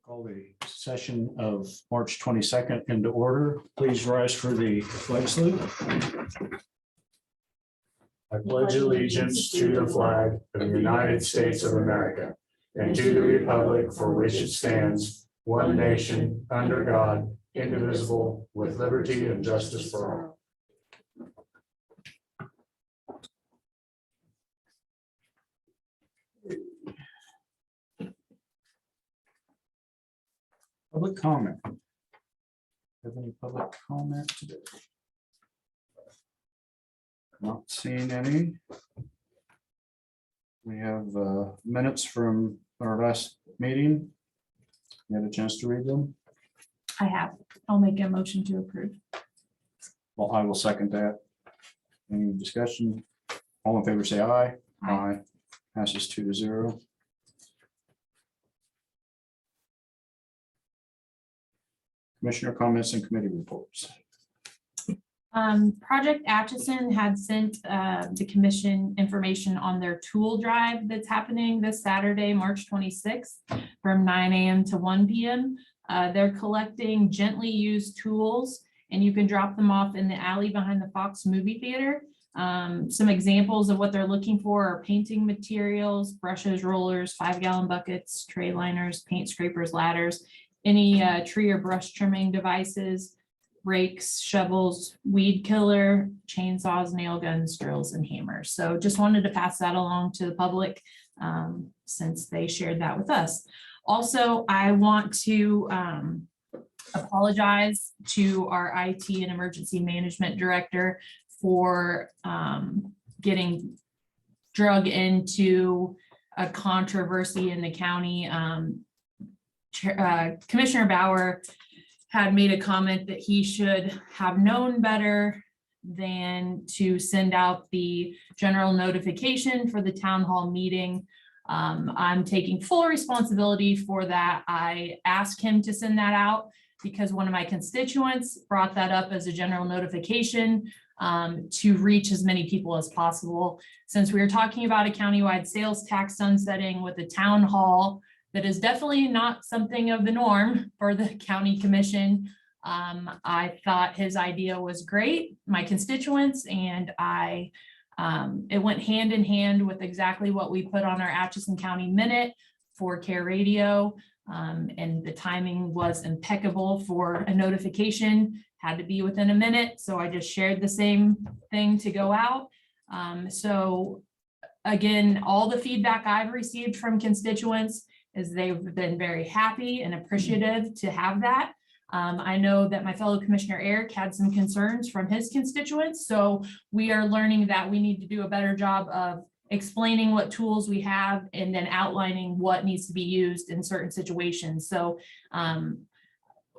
Call the session of March 22nd into order. Please rise for the flag salute. I pledge allegiance to the flag of the United States of America and to the republic for which it stands, one nation, under God, indivisible, with liberty and justice for all. Public comment. Have any public comment today? Not seeing any. We have minutes from our last meeting. You had a chance to read them? I have. I'll make a motion to approve. Well, I will second that. Any discussion? All in favor, say aye. Aye. Passes 2-0. Commissioner comments and committee reports. Project Atchison had sent the commission information on their tool drive that's happening this Saturday, March 26th from 9 a.m. to 1 p.m. They're collecting gently used tools and you can drop them off in the alley behind the Fox movie theater. Some examples of what they're looking for are painting materials, brushes, rollers, 5-gallon buckets, tray liners, paint scrapers, ladders, any tree or brush trimming devices, rakes, shovels, weed killer, chainsaws, nail guns, drills, and hammers. So just wanted to pass that along to the public since they shared that with us. Also, I want to apologize to our IT and emergency management director for getting drug into a controversy in the county. Commissioner Bauer had made a comment that he should have known better than to send out the general notification for the town hall meeting. I'm taking full responsibility for that. I asked him to send that out because one of my constituents brought that up as a general notification to reach as many people as possible. Since we were talking about a countywide sales tax sunsetting with the town hall, that is definitely not something of the norm for the county commission. I thought his idea was great, my constituents, and it went hand in hand with exactly what we put on our Atchison County Minute for Care Radio. And the timing was impeccable for a notification, had to be within a minute. So I just shared the same thing to go out. So again, all the feedback I've received from constituents is they've been very happy and appreciative to have that. I know that my fellow Commissioner Eric had some concerns from his constituents. So we are learning that we need to do a better job of explaining what tools we have and then outlining what needs to be used in certain situations. So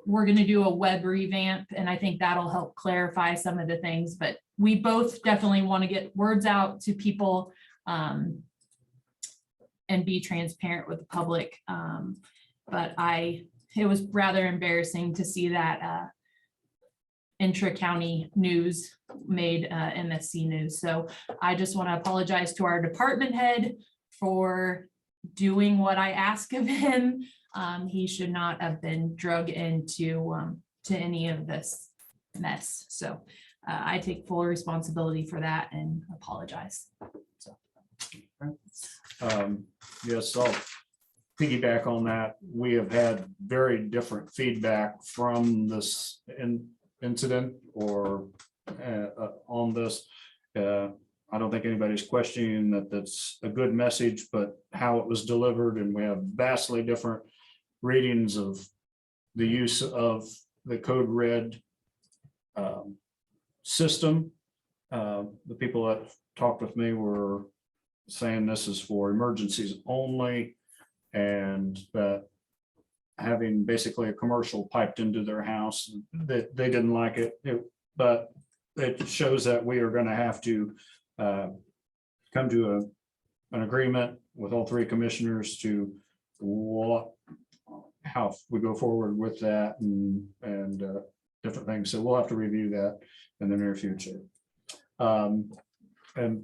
we're going to do a web revamp, and I think that'll help clarify some of the things, but we both definitely want to get words out to people and be transparent with the public. But it was rather embarrassing to see that intra-county news made MSC News. So I just want to apologize to our department head for doing what I asked of him. He should not have been drug into to any of this mess. So I take full responsibility for that and apologize. So. Yes, I'll piggyback on that. We have had very different feedback from this incident or on this. I don't think anybody's questioning that that's a good message, but how it was delivered, and we have vastly different readings of the use of the code red system. The people that talked with me were saying this is for emergencies only, and that having basically a commercial piped into their house, that they didn't like it, but it shows that we are going to have to come to an agreement with all three commissioners to how we go forward with that and different things. So we'll have to review that in the near future. And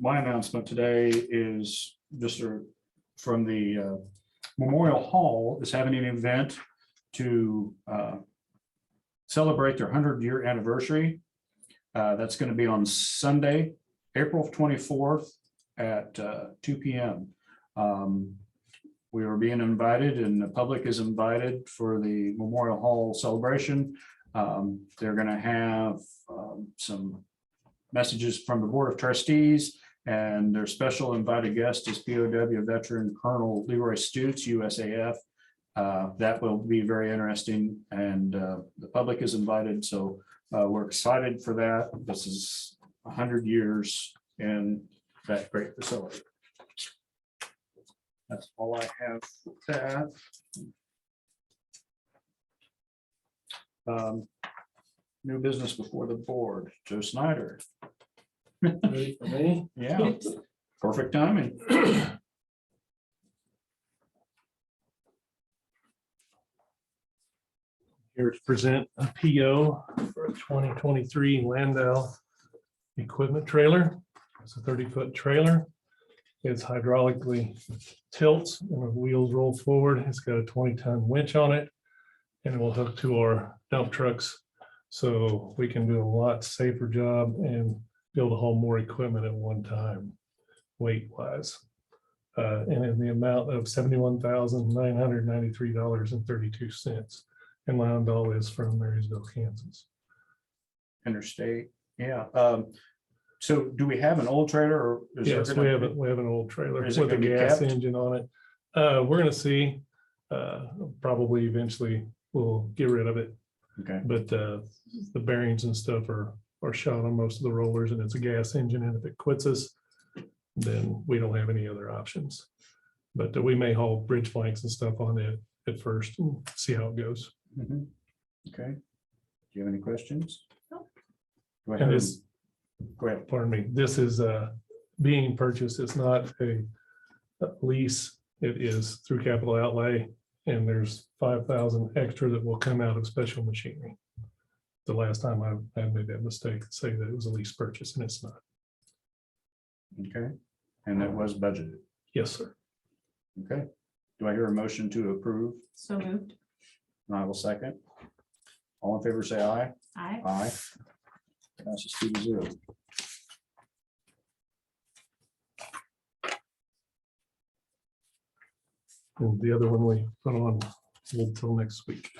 my announcement today is just from the Memorial Hall is having an event to celebrate their 100-year anniversary. That's going to be on Sunday, April 24th at 2 p.m. We are being invited, and the public is invited for the Memorial Hall celebration. They're going to have some messages from the Board of Trustees, and their special invited guest is POW veteran Colonel Leroy Stutes, USAF. That will be very interesting, and the public is invited, so we're excited for that. This is 100 years in that great facility. That's all I have for that. New business before the board. Joe Snyder. Ready for me? Yeah, perfect timing. Here to present a PO for a 2023 Landau equipment trailer. It's a 30-foot trailer. It's hydraulically tilts and the wheels roll forward. It's got a 20-ton winch on it, and it will hook to our dump trucks. So we can do a lot safer job and be able to haul more equipment at one time, weight-wise. And in the amount of $71,993.32. And Landau is from Marysville, Kansas. Interstate, yeah. So do we have an old trailer, or is there Yes, gonna we have an old trailer Is it with a gonna be gas kept? engine on it. We're gonna see, probably eventually we'll get rid of it, Okay, but the bearings and stuff are shot on most of the rollers, and it's a gas engine, and if it quits us, then we don't have any other options. But we may haul bridge flanks and stuff on it at first and see how it goes. mhm. Okay. Do you have any questions? No. Do I And have- this, Go ahead. pardon me, this is being purchased. It's not a lease. It is through capital outlay, and there's 5,000 extra that will come out of special machinery. The last time I made that mistake, say that it was a lease purchase, and it's not. Okay, and that was budgeted. Yes, sir. Okay. Do I hear a motion to approve? So moved. And I will second. All in favor, say aye. Aye. Aye. Passes 2-0. And the other one we put on until next week.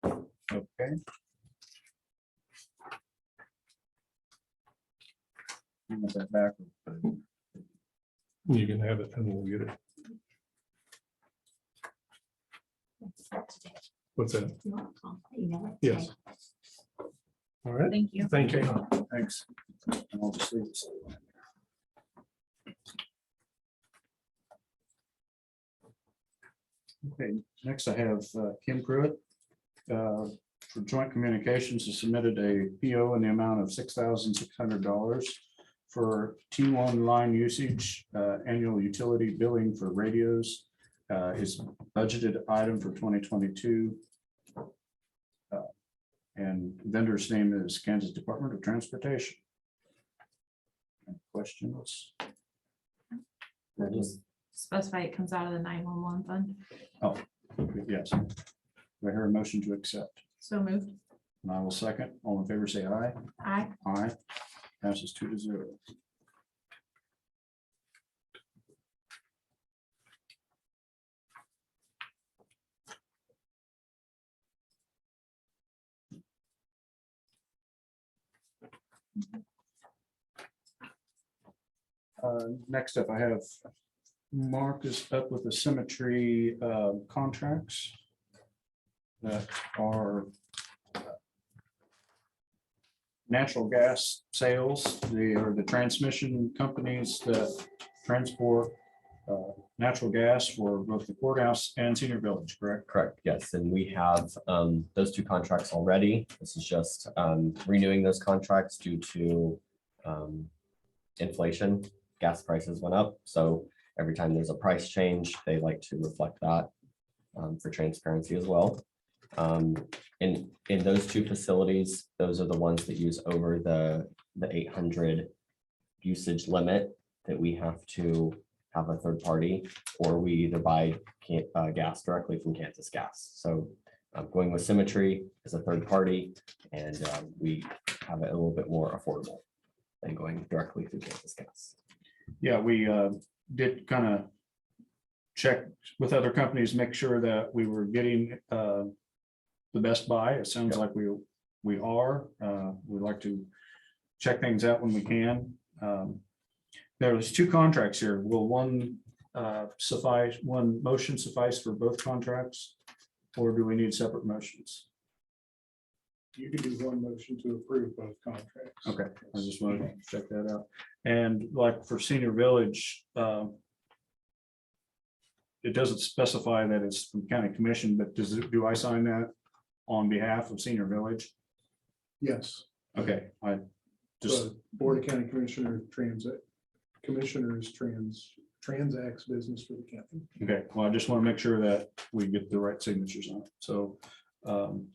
Okay. You want that back? You can have it and we'll get it. What's that? Yes. All right. Thank you. Thank you. Thanks. And I'll just leave this. Okay, next I have Kim Pruitt. For joint communications, has submitted a PO in the amount of $6,600 for T1 line usage, annual utility billing for radios. Is budgeted item for 2022. And vendor's name is Kansas Department of Transportation. Any questions? We'll just specify it comes out of the 911 fund. Oh, yes. Do I hear a motion to accept? So moved. And I will second. All in favor, say aye. Aye. Aye. Passes 2-0. Next up, I have Mark is up with the cemetery contracts that are natural gas sales. They are the transmission companies that transport natural gas for both the courthouse and senior village, correct? Correct, yes, and we have those two contracts already. This is just renewing those contracts due to inflation. Gas prices went up, so every time there's a price change, they like to reflect that for transparency as well. In those two facilities, those are the ones that use over the 800 usage limit that we have to have a third party, or we either buy gas directly from Kansas Gas. So going with Symmetry as a third party, and we have it a little bit more affordable than going directly through Kansas Gas. Yeah, we did kind of check with other companies, make sure that we were getting the best buy. It sounds like we are. We like to check things out when we can. There was 2 contracts here. Will one motion suffice for both contracts? Or do we need separate motions? You can do one motion to approve both contracts. Okay, I just wanted to check that out. And like for Senior Village, it doesn't specify that it's from county commission, but do I sign that on behalf of Senior Village? Yes, Okay, I just, the Board of County Commissioners transacts business for the county. okay, well, I just want to make sure that we get the right signatures on it. So I don't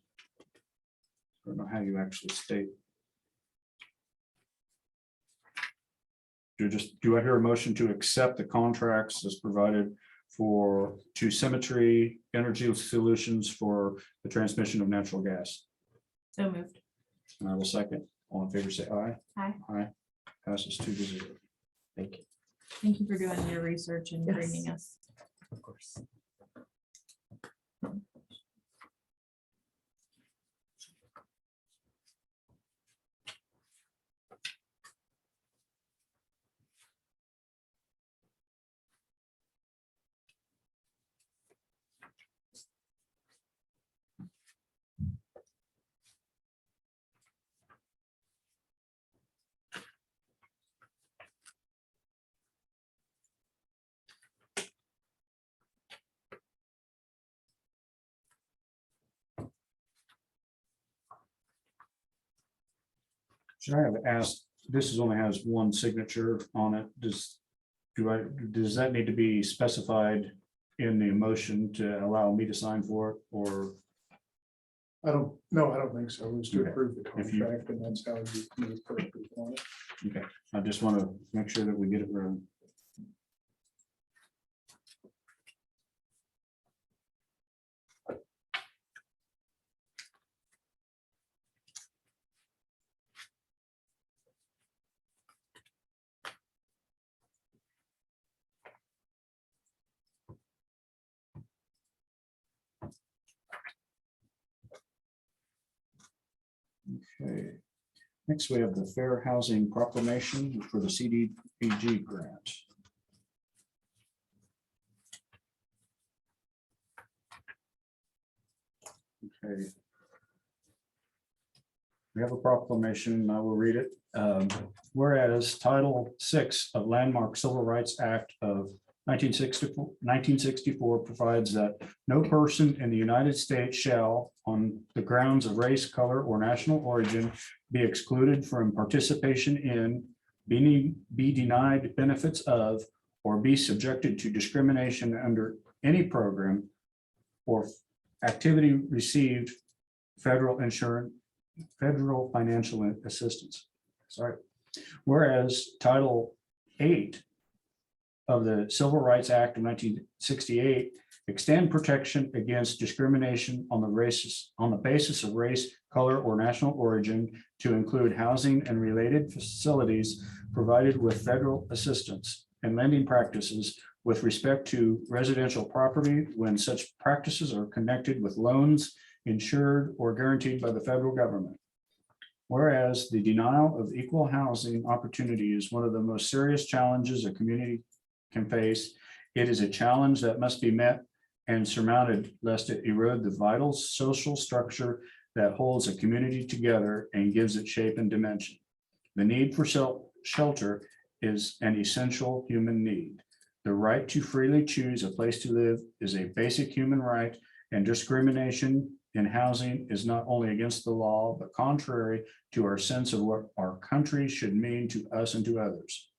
know how you actually state. Do I hear a motion to accept the contracts as provided to Symmetry Energy Solutions for the transmission of natural gas? So moved. And I will second. All in favor, say aye. Aye. Aye. Passes 2-0. Thank you. Thank you for doing your research and Yes. bringing us. Of course. Should I have asked, only has one signature on it. Does that need to be specified in the motion to allow me to sign for it, or? I don't think so. It was to Okay. approve the If you- contract, and that's how you approve on it. Okay, I just want to make sure that we get it right. Okay, next we have the Fair Housing Proclamation for the Cdpg grant. Okay. We have a proclamation, I will read it. Whereas Title VI of Landmark Civil Rights Act of 1964 provides that no person in the United States shall, on the grounds of race, color, or national origin, be excluded from participation in, be denied benefits of, or be subjected to discrimination under any program or activity received federal financial assistance. Sorry. Whereas Title VIII of the Civil Rights Act of 1968 extend protection against discrimination on the basis of race, color, or national origin to include housing and related facilities provided with federal assistance and lending practices with respect to residential property when such practices are connected with loans insured or guaranteed by the federal government. Whereas the denial of equal housing opportunity is one of the most serious challenges a community can face, it is a challenge that must be met and surmounted lest it erode the vital social structure that holds a community together and gives it shape and dimension. The need for shelter is an essential human need. The right to freely choose a place to live is a basic human right, and discrimination in housing is not only against the law, but contrary to our sense of what our country should mean to us and to others.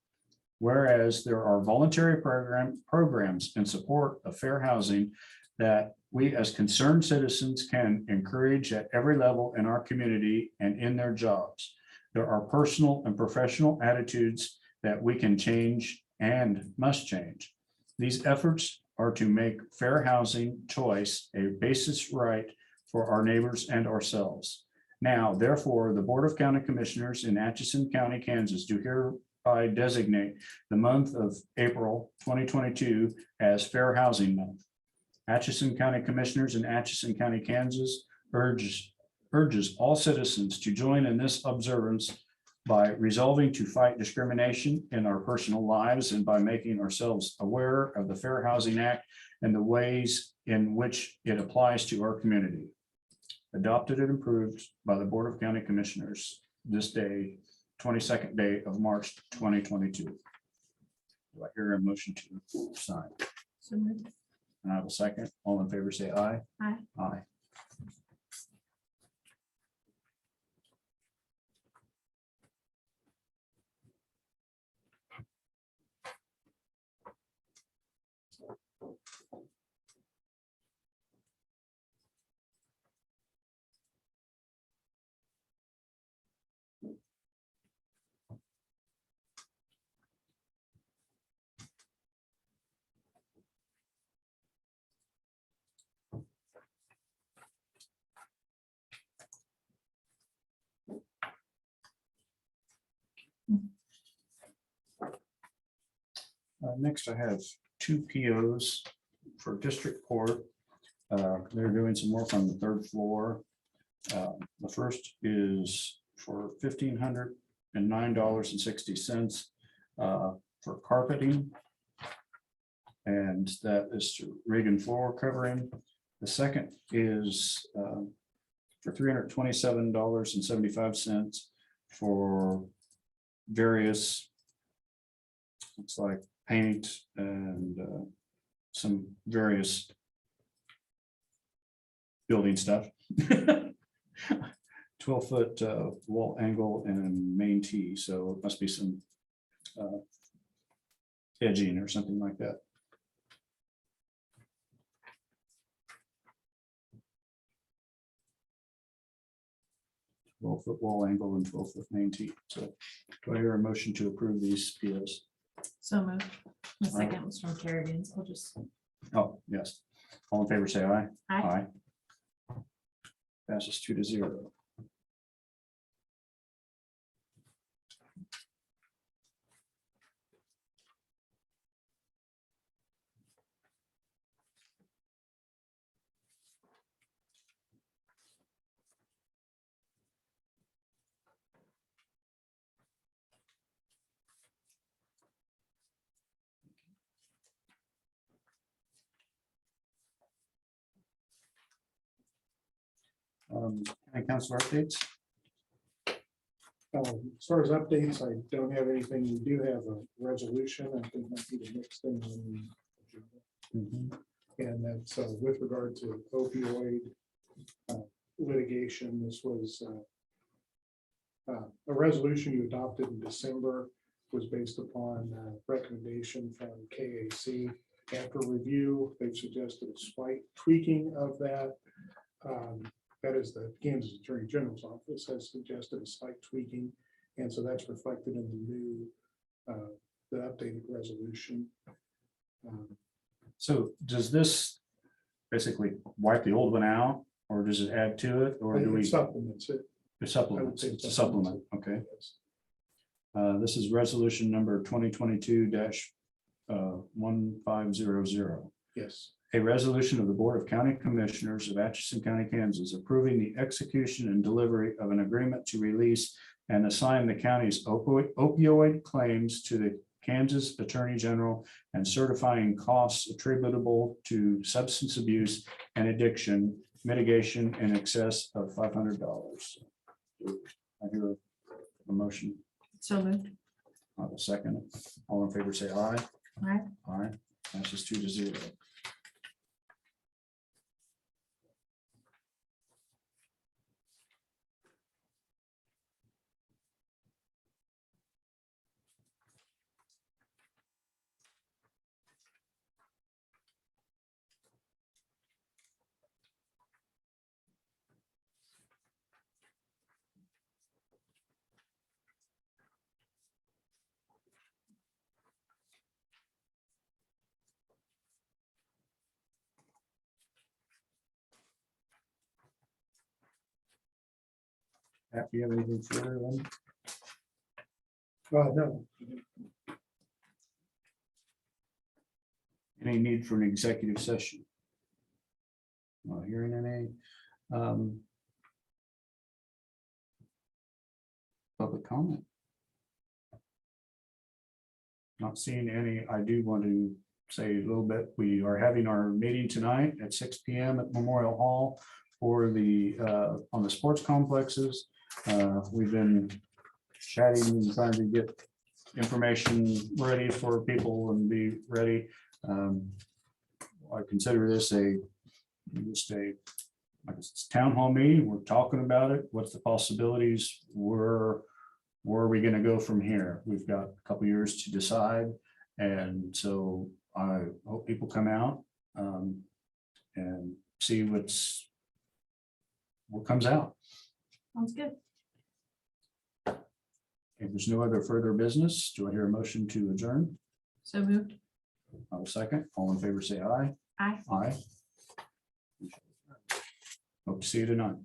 Whereas there are voluntary programs in support of fair housing that we as concerned citizens can encourage at every level in our community and in their jobs. There are personal and professional attitudes that we can change and must change. These efforts are to make fair housing choice a basis right for our neighbors and ourselves. Now, therefore, the Board of County Commissioners in Atchison County, Kansas do hereby designate the month of April 2022 as Fair Housing Month. Atchison County Commissioners in Atchison County, Kansas urges all citizens to join in this observance by resolving to fight discrimination in our personal lives and by making ourselves aware of the Fair Housing Act and the ways in which it applies to our community. Adopted and approved by the Board of County Commissioners this day, 22nd day of March 2022. Do I hear a motion to sign? So moved. And I have a second. All in favor, say aye. Aye. Aye. Next, I have two POs for district court. They're doing some work on the third floor. The first is for $1,509.60 for carpeting. And that is to rig and floor covering. The second is for $327.75 for various, looks like paint and some various building stuff. 12-foot wall angle and main T, so it must be some edging or something like that. Foot wall angle and 12-foot main T. So do I hear a motion to approve these POs? So moved. The second was from Kerrigan, so I'll just. Oh, yes. All in favor, say aye. Aye. Passes 2-0. County council updates. As far as updates, I don't have anything. We do have a resolution. I think might be the next thing on the agenda. And that's with regard to opioid litigation. This was a resolution you adopted in December, was based upon recommendation from K.S.A. After review, they've suggested a slight tweaking of that. That is, the Kansas Attorney General's office has suggested a slight tweaking, and so that's reflected in the new, the updated resolution. So does this basically wipe the old one out, or does it add to it, or do we? It supplements it. It supplements, it's a supplement, okay. This is resolution number 2022-1500. Yes. A resolution of the Board of County Commissioners of Atchison County, Kansas, approving the execution and delivery of an agreement to release and assign the county's opioid claims to the Kansas Attorney General and certifying costs attributable to substance abuse and addiction mitigation in excess of $500. I hear a motion. So moved. I have a second. All in favor, say aye. Aye. Aye. Passes 2-0. Pat, do you have anything further on? No, Any need for an executive session? Not hearing any. Public comment. Not seeing any. I do want to say a little bit. We are having our meeting tonight at 6 p.m. at Memorial Hall for the on the sports complexes. We've been chatting and trying to get information ready for people and be ready. I consider this just a like it's town hall meeting. We're talking about it. What's the possibilities? Where are we going to go from here? We've got a couple years to decide. And so I hope people come out and see what comes out. Sounds good. If there's no other further business, do I hear a motion to adjourn? So moved. I will second. All in favor, say aye. Aye. Aye. Hope to see you tonight.